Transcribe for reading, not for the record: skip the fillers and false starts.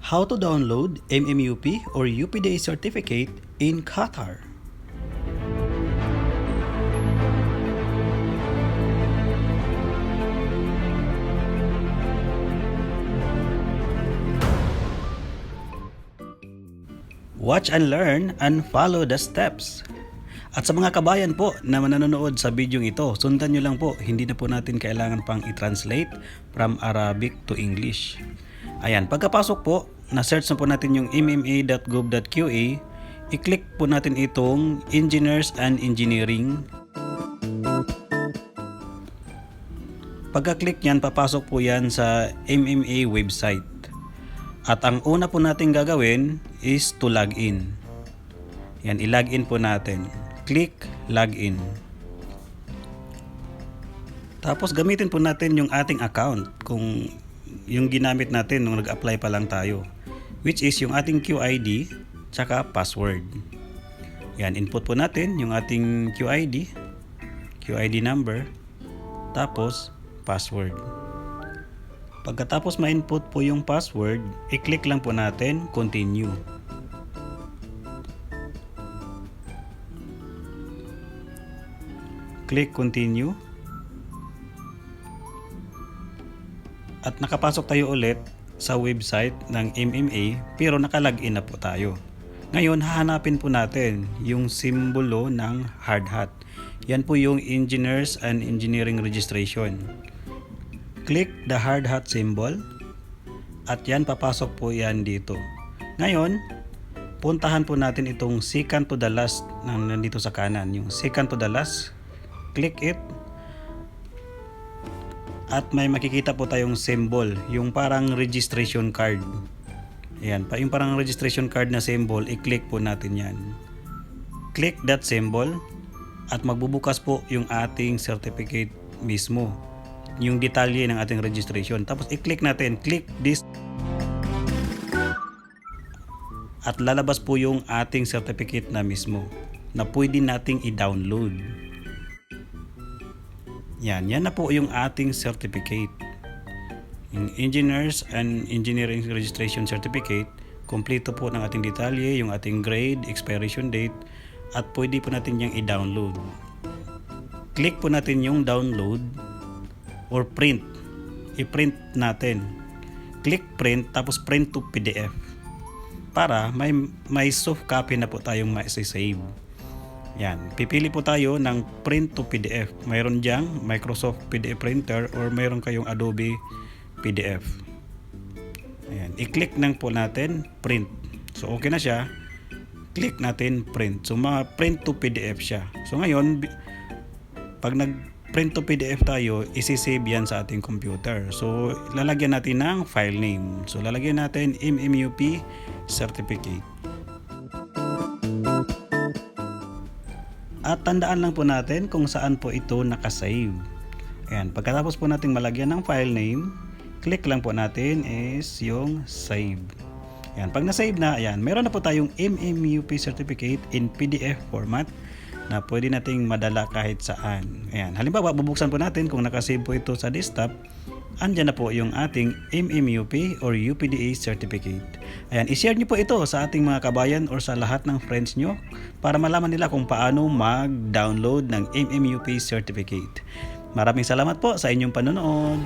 How to download MMUP or UPDA certificate in Qatar. Watch and learn and follow the steps. At sa mga kabayan po na manonood sa video ito, sundan nyo lang po, hindi na po natin kailangan pang i-translate from Arabic to English. Ayan, pagkapasok po, na-search na po natin yung mma.gov.qa, i-click po natin itong Engineers and Engineering. Pagka-click yan, papasok po yan sa MMA website. At ang una po natin gagawin is to log in. Yan, i-login po natin. Click login. Tapos gamitin po natin yung ating account kung yung ginamit natin nung nag-apply pa lang tayo, which is yung ating QID tsaka password. Yan, input po natin yung ating QID number, tapos password. Pagkatapos ma-input po yung password, i-click lang po natin continue. Click continue. At nakapasok tayo ulit sa website ng MMA, pero nakalagin na po tayo. Ngayon, hahanapin po natin yung simbolo ng hard hat. Yan po yung Engineers and Engineering Registration. Click the hard hat symbol at yan, papasok po yan dito. Ngayon, puntahan po natin itong second to the last na nandito sa kanan, yung second to the last. Click it at may makikita po tayong symbol, yung parang registration card. Ayan, yung parang registration card na symbol, i-click po natin yan. Click that symbol at magbubukas po yung ating certificate mismo, yung detalye ng ating registration. Tapos i-click natin, click this at lalabas po yung ating certificate na mismo na pwede nating i-download. Yan na po yung ating certificate. Yung Engineers and Engineering Registration Certificate, kompleto po ng ating detalye, yung ating grade, expiration date, at pwede po natin yung i-download. Click po natin yung download or print. I-print natin. Click print, tapos print to PDF. Para may soft copy na po tayong ma-save. Yan, pipili po tayo ng print to PDF. Mayroon diyang Microsoft PDF printer or mayroon kayong Adobe PDF. Ayan, i-click nang po natin print. So okay na siya. Click natin print. So print to PDF siya. So ngayon, pag nag-print to PDF tayo, isi-save yan sa ating computer. So lalagyan natin ng file name. So lalagyan natin MMUP certificate. At tandaan lang po natin kung saan po ito nakasave. Ayan, pagkatapos po nating malagyan ng file name, click lang po natin is yung save. Ayan, pag na-save na, ayan, meron na po tayong MMUP certificate in PDF format na pwede nating madala kahit saan. Ayan, halimbawa, bubuksan po natin kung nakasave po ito sa desktop. Andyan na po yung ating MMUP or UPDA certificate. Ayan, i-share nyo po ito sa ating mga kabayan or sa lahat ng friends nyo para malaman nila kung paano mag-download ng MMUP certificate. Maraming salamat po sa inyong panonood.